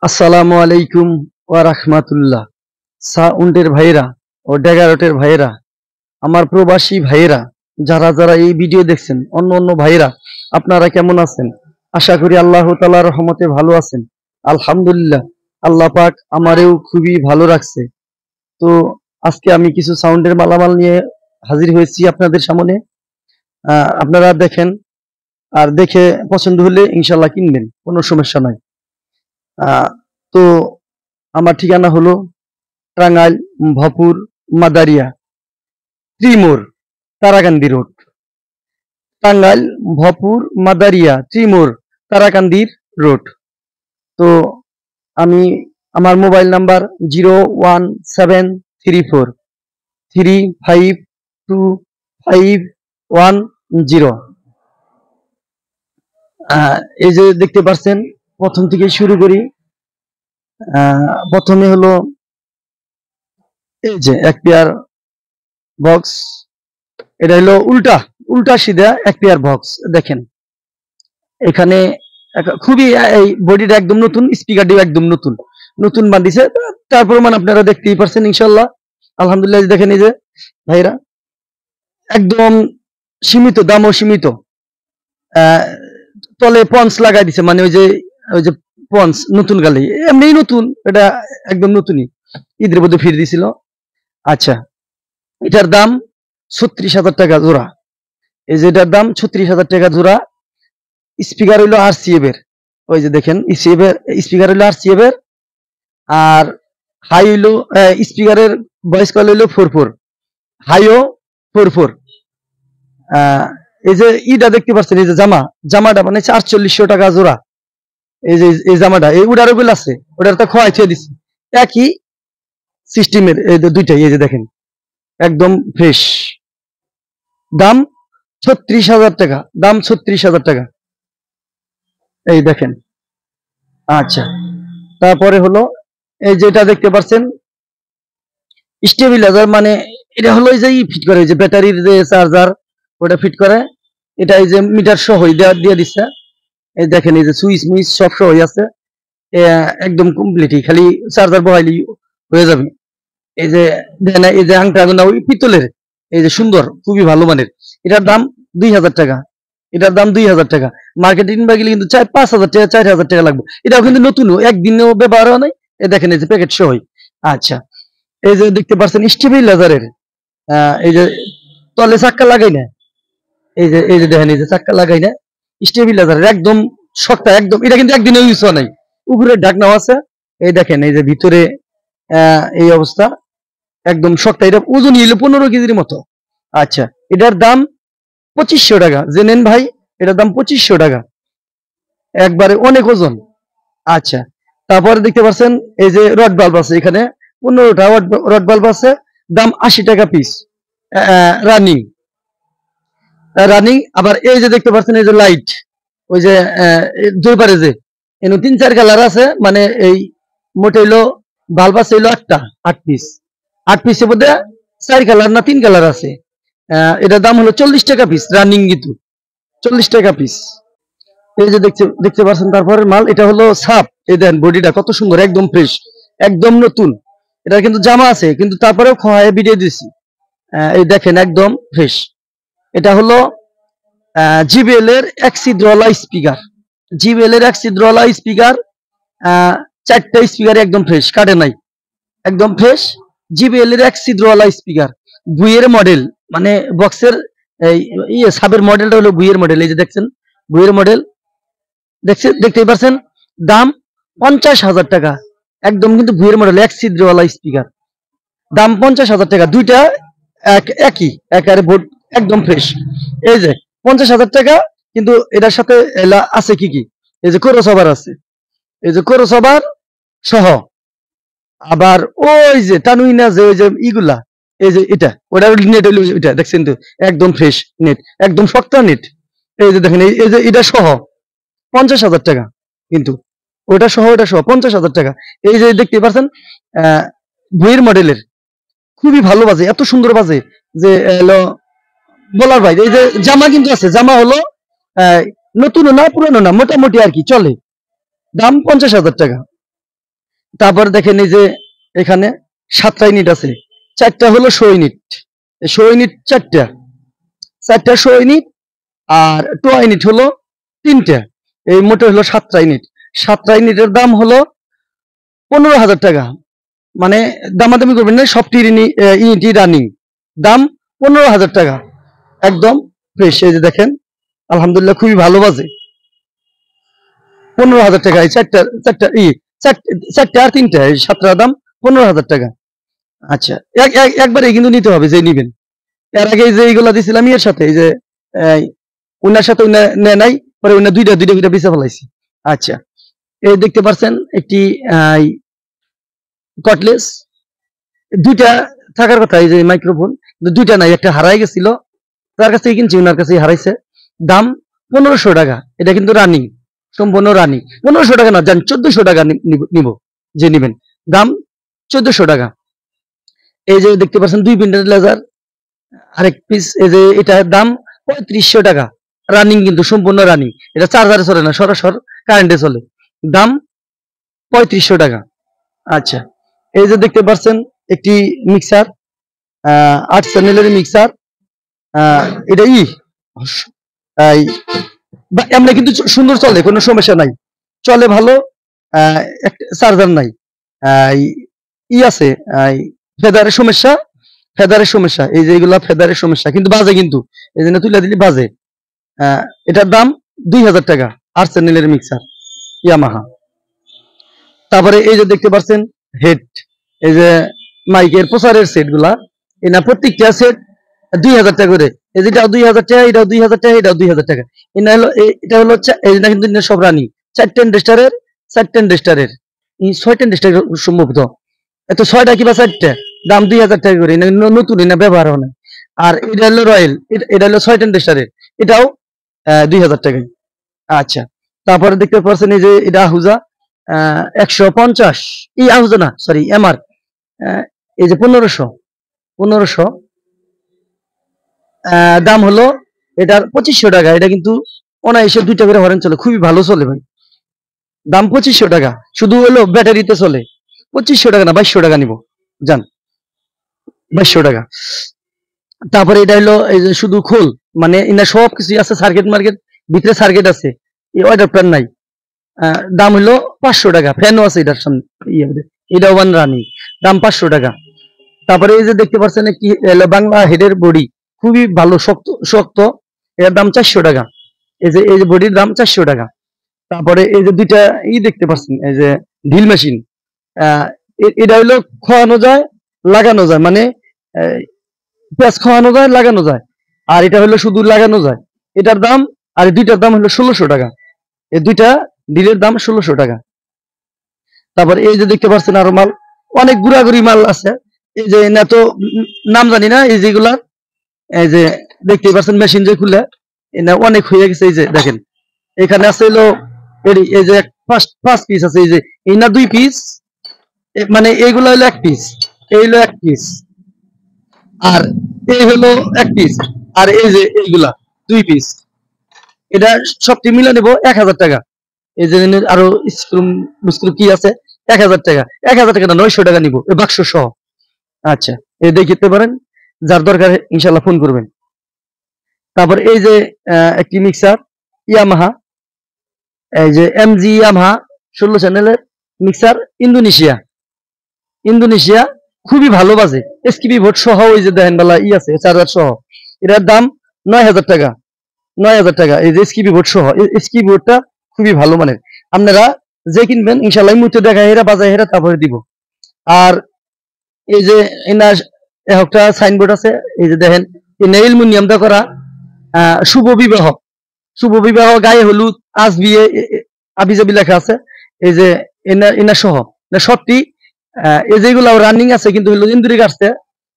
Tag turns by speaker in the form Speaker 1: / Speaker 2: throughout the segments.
Speaker 1: আসসালামু আলাইকুম ওয়া রাহমাতুল্লাহ। সাউন্ডের ভাইরা ও ডেগারটের ভাইরা, আমার প্রবাসী ভাইরা, যারা যারা এই ভিডিও দেখছেন, অন্য অন্য ভাইরা, আপনারা কেমন আছেন? আশা করি আল্লাহ তাআলার রহমতে ভালো আছেন। আলহামদুলিল্লাহ, আল্লাহ পাক আমারেও খুবই ভালো রাখছে। তো আজকে আমি কিছু সাউন্ডের মালামাল নিয়ে হাজির হয়েছি আপনাদের সামনে। আপনারা দেখেন, আর দেখে পছন্দ হলে ইনশাল্লাহ কিনবেন, কোনো সমস্যা নাই। আহ, তো আমার ঠিকানা হলো টাঙ্গাইল, ভপুর, মাদারিয়া, ত্রিমোর, তারাকান্দি রোড। টাঙ্গাইল, ভপুর, মাদারিয়া, ত্রিমোর, তারাকান্দির রোড। তো আমি আমার মোবাইল নাম্বার 01734352510। এই যে দেখতে পাচ্ছেন, প্রথম থেকে শুরু করি। প্রথমে হলো এই যে এক পেয়ার বক্স। এটা হলো উল্টা উল্টা সিধা এক পেয়ার বক্স। দেখেন এখানে খুবই এই বডিটা একদম নতুন, স্পিকারটিও একদম নতুন নতুন বান্ধিছে। তারপর মানে আপনারা দেখতেই পারছেন ইনশাল্লাহ। আলহামদুলিল্লাহ, দেখেন এই যে ভাইরা, একদম সীমিত দামও সীমিত। তলে পঞ্চ লাগাই দিছে, মানে ওই যে পঞ্চ নতুন গালি এমনি নতুন, এটা একদম নতুনই, ঈদের মধ্যে ফিরে দিছিল। আচ্ছা, এটার দাম 36,000 টাকা জোড়া। এই যে এটার দাম 36,000 টাকা জোড়া। স্পিকার হইলো আরসিএফ এর, ওই যে দেখেন স্পিকার হইলো আরসিএফ এর। আর হাই হইলো স্পিকারের ভয়েস কল হইলো 44, হাইও 44। এই যে ইটা দেখতে পাচ্ছেন, এই যে জামাটা মানে 4800 টাকা জোড়া। এই যে এই জামাটা এই উডার উপর আছে, ওটার তো খোয়াই ছেড়ে দিচ্ছে। একই সিস্টেমের এই দুইটাই, এই যে দেখেন একদম ফ্রেশ। দাম 36,000 টাকা, দাম 36,000 টাকা। এই দেখেন। আচ্ছা, তারপরে হলো এই যেটা দেখতে পাচ্ছেন স্টেবিলাইজার, মানে এটা হলো এই যে ফিট করে, যে ব্যাটারির যে চার্জার ওটা ফিট করে। এটা এই যে মিটার সহ দিয়ে দিচ্ছে। এই দেখেন, এই যে সুইচ মুইচ সব সহ আছে, একদম কমপ্লিটই, খালি চার্জার বহাইলেই হয়ে যাবে। এই যে দেখেন, এই যে আংটা ওই পিতলের, এই যে সুন্দর, খুবই ভালো মানের। এটার দাম 2,000 টাকা। এটার দাম 2,000 টাকা। মার্কেটিং বা গেলে কিন্তু 5,000 টাকা 4,000 টাকা লাগবে। এটাও কিন্তু নতুনও, একদিনেও ব্যবহার হয় নাই। এই দেখেন, এই যে প্যাকেট সহ। আচ্ছা, এই যে দেখতে পাচ্ছেন স্টেবিলাইজারের, এই যে তলে চাক্কা লাগাই না, এই যে দেখেন, এই যে চাক্কা লাগাই না, স্টেবিলাইজারের একদম শক্ত, একদম। এটা কিন্তু একদিনে ইউজ হয় নাই, উপরে ঢাকনাও আছে। এই দেখেন, এই যে ভিতরে এই অবস্থা, একদম শক্ত। এটা ওজন হইলো 15 কেজির মতো। আচ্ছা, এটার দাম 2500 টাকা। জেনেন ভাই, এটার দাম 2500 টাকা, একবারে অনেক ওজন। আচ্ছা, তারপরে দেখতে পাচ্ছেন এই যে রড বাল্ব আছে, এখানে 15টা রড বাল্ব আছে, দাম 80 টাকা পিস, রানিং রানিং। আবার এই যে দেখতে পাচ্ছেন, এই যে লাইট, ওই যে দুই পারে যে এনে 3-4 কালার আছে, মানে এই মোট হইলো বাল্ব আছে হইলো 8 পিস। 8 পিসের মধ্যে 4 কালার না 3 কালার আছে। এটার দাম হলো 40 টাকা পিস, রানিং কিন্তু 40 টাকা পিস। এই যে দেখতে পাচ্ছেন তারপরের মাল, এটা হলো সাপ। এই দেখেন বডিটা কত সুন্দর, একদম ফ্রেশ, একদম নতুন। এটা কিন্তু জামা আছে, কিন্তু তারপরেও খোয়ায় ভিডিও দিছি। এই দেখেন একদম ফ্রেশ। এটা হলো জিবিএল এর এক ছিদ্রওয়ালা স্পিকার। জিবিএল এর এক ছিদ্রওয়ালা স্পিকার, 4টা স্পিকার একদম ফ্রেশ, কাটে নাই, একদম ফ্রেশ। জিবিএল এর এক ছিদ্রওয়ালা স্পিকার, বুইয়ের মডেল, মানে বক্সের সাবের মডেলটা হলো বুইয়ের মডেল। এই যে দেখছেন বুইয়ের মডেল, দেখতেই পাচ্ছেন। দাম 50,000 টাকা, একদম কিন্তু বুইয়ের মডেল, এক ছিদ্রওয়ালা স্পিকার, দাম 50,000 টাকা। দুইটা একই, একেবারে বোর্ড একদম ফ্রেশ। এই যে 50,000 টাকা, কিন্তু এটার সাথে আছে কি কি, এই যে ক্রসওভার আছে, এই যে ক্রসওভার সহ। আবার ওই যে টানুইনা যে ওই যে ইগুলা, এই যে এটা ওটার নেট হইলো এটা, দেখছেন তো একদম ফ্রেশ নেট, একদম শক্ত নেট। এই যে দেখেন, এই যে এটা সহ 50,000 টাকা, কিন্তু ওটা সহ 50,000 টাকা। এই যে দেখতে পাচ্ছেন বইয়ের মডেলের, খুবই ভালো বাজে, এত সুন্দর বাজে যে বলার বাইরে। এই যে জামা কিন্তু আছে, জামা হলো নতুন না পুরনো না, মোটামুটি আর কি চলে। দাম 50,000 টাকা। তারপর দেখেন এই যে এখানে 7টা ইউনিট আছে, 4টা হলো শো ইউনিট, শো ইউনিট 4টা শো ইউনিট, আর টোয়া ইউনিট হলো 3টা, এই মোটে হলো 7টা ইউনিট। 7টা ইউনিটের দাম হলো 15,000 টাকা। মানে দামাদামি করবেন না, সবটি ইউনিটই রানিং, দাম 15,000 টাকা, একদম ফ্রেশ। এই যে দেখেন আলহামদুলিল্লাহ খুবই ভালো বাজে। 15,000 টাকা এই চারটা চারটা আর 3টা, এই 7টার দাম 15,000 টাকা। আচ্ছা, একবারে কিন্তু নিতে হবে যে নিবেন। এর আগে যে এইগুলা দিছিলাম এর সাথে, এই যে উনার সাথে নেয় নাই, পরে উনা দুইটা বেঁচে ফেলাইছি। আচ্ছা, এই দেখতে পাচ্ছেন একটি কটলেস, দুইটা থাকার কথা, এই যে মাইক্রোফোন, দুইটা নাই, একটা হারাই গেছিল, তার কাছে কিনছি, উনার কাছে হারাইছে। দাম 1500 টাকা, এটা কিন্তু রানিং, সম্পূর্ণ রানিং। 1500 টাকা না, জান 1400 টাকা নিব, যে নিবেন দাম 1400 টাকা। এই যে দেখতে পাচ্ছেন 2 পিনের লেজার, আরেক পিস, এই যে এটার দাম 3500 টাকা, রানিং কিন্তু সম্পূর্ণ রানিং, এটা চার্জারে চলে না, সরাসরি কারেন্টে চলে, দাম 3500 টাকা। আচ্ছা, এই যে দেখতে পাচ্ছেন একটি মিক্সার, 8 চ্যানেলের মিক্সার, এটা এমনি কিন্তু সুন্দর চলে, কোনো সমস্যা নাই, চলে ভালো, চার্জার নাই, আছে ফেদারের সমস্যা, এই যে এগুলা ফেদারের সমস্যা, কিন্তু বাজে, কিন্তু এই জন্য তুলে দিলি বাজে। এটার দাম 2000 টাকা, 8 চ্যানেলের মিক্সার ইয়ামাহা। তারপরে এই যে দেখতে পাচ্ছেন হেড, এই যে মাইকের প্রচারের সেট গুলা, এনা প্রত্যেকটা সেট 2000 টাকা করে, এই যেটা 2000 টাকা, এটাও 2000 টাকা, এটাও 2000 টাকা। এটা হলো এই না, কিন্তু সব রানিং, 4 টেন্ডেস্টারের, 4 টেন্ডেস্টারের, 6 টেন্ডেস্টার সম্ভবত, এত 6টা কিবা 4টা, দাম 2000 টাকা করে, নতুন, না ব্যবহার হয় না। আর এটা হলো রয়্যাল, এটা হলো 6 টেন্ডেস্টারের, এটাও 2000 টাকায়। আচ্ছা, তারপরে দেখতে পাচ্ছেন এই যে এটা আহুজা, 150, আহুজা না, সরি এমআর, এই যে 1500 দাম হলো এটার 2500 টাকা। এটা কিন্তু অনায়াসে 2টা করে হরেন চলে, খুবই ভালো চলে ভাই, দাম 2500 টাকা, শুধু হলো ব্যাটারিতে চলে। 2500 টাকা না, 2200 টাকা নিব, জান 2200 টাকা। তারপরে এটা হলো এই যে শুধু খোল, মানে ইনা সব কিছু আছে, সার্কিট মার্কেট ভিতরে সার্কিট আছে, এই অ্যাডাপ্টার নাই। দাম হলো 500 টাকা, ফ্যানও আছে এটার সামনে, এটা ওয়ান রানিং, দাম 500 টাকা। তারপরে এই যে দেখতে পাচ্ছেন কি বাংলা হেডের বডি, খুবই ভালো, শক্ত, এর দাম 400 টাকা। এই যে বডির দাম 400 টাকা। তারপরে এই যে দুইটা দেখতে পাচ্ছেন, এই যে ঢিল মেশিন, এটা হলো খোয়ানো যায়, লাগানো যায়, মানে পেঁয়াজ খাওয়ানো যায়, লাগানো যায়, আর এটা হলো শুধু লাগানো যায়, এটার দাম, আর দুইটার দাম হলো 1600 টাকা, এই দুইটা ডিলের দাম 1600 টাকা। তারপর এই যে দেখতে পাচ্ছেন আরো মাল, অনেক গুড়াগুড়ি মাল আছে, এই যে না তো নাম জানি না, এই যেগুলা, এই যে দেখতে পাচ্ছেন মেশিন যে খুলে, এটা অনেক হয়ে গেছে। এই যে দেখেন এখানে আছে হলো এই যে 5 পিস আছে, এই যে এই না 2 পিস, মানে এইগুলা হলো 1 পিস, এই হলো 1 পিস, আর এই হলো 1 পিস, আর এই যে এইগুলা 2 পিস, এটা সবটি মিলে নেব 1000 টাকা। এই যে আরো স্ক্রু কি আছে, 1000 টাকা, 1000 টাকা না, 900 টাকা নিব, এই বাক্স সহ। আচ্ছা, এই দেখতে পারেন, যার দরকার ইনশাল্লাহ ফোন করবেন। তারপর এই যে একটি মিক্সার ইয়ামাহা, এই যে এমজি ইয়ামাহা 16 চ্যানেলের মিক্সার, ইন্দোনেশিয়া, খুবই ভালো বাজে, এসকিবি বোর্ড সহ, ওই যে দেখেন বেলা আছে চার্জার সহ, এটার দাম 9000 টাকা, 9000 টাকা, এই যে এসকিবি বোর্ড সহ, এসকিবি বোর্ডটা খুবই ভালো মানের। আপনারা যে কিনবেন ইনশাল্লাহ মুহূর্তে দেখা হেরা, বাজায় হেরা, তারপরে দিব। আর এই যে এনার একটা সাইনবোর্ড আছে, এই যে দেখেন অ্যালুমিনিয়ামটা করা, শুভ বিবাহ, গায়ে হলুদ, আজ বিয়ে, আবিজাবি লেখা আছে, এই যে এনার সহ, সবটি এই যেগুলো রানিং আছে, কিন্তু হলো ইন্দুরি কাটছে,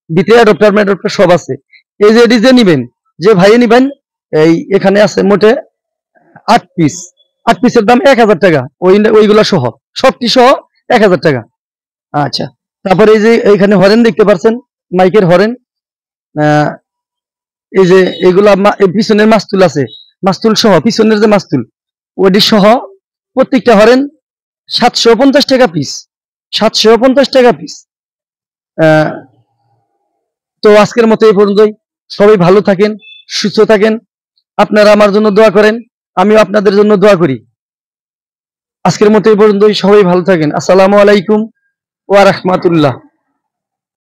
Speaker 1: ভিতরে অ্যাডাপ্টার ম্যাডাপ্টার সব আছে। এই যে এটি যে নিবেন, যে ভাইয়ে নিবেন, এই এখানে আছে মোটে 8 পিস, 8 পিসের দাম 1000 টাকা, ওইগুলা সহ, সবটি সহ 1000 টাকা। আচ্ছা, তারপরে এই যে এইখানে হরেন দেখতে পাচ্ছেন, মাইকের হরেন, এই যে এগুলা পিছনের মাস্তুল আছে, মাস্তুল সহ, পিছনের যে মাস্তুল ওটি সহ, প্রত্যেকটা হরেন 750 টাকা পিস, 750 টাকা পিস। তো আজকের মতো এই পর্যন্তই। সবাই ভালো থাকেন, সুস্থ থাকেন। আপনারা আমার জন্য দোয়া করেন, আমিও আপনাদের জন্য দোয়া করি। আজকের মতো এই পর্যন্তই। সবাই ভালো থাকেন। আসসালামু আলাইকুম ওয়া রাহমাতুল্লাহ।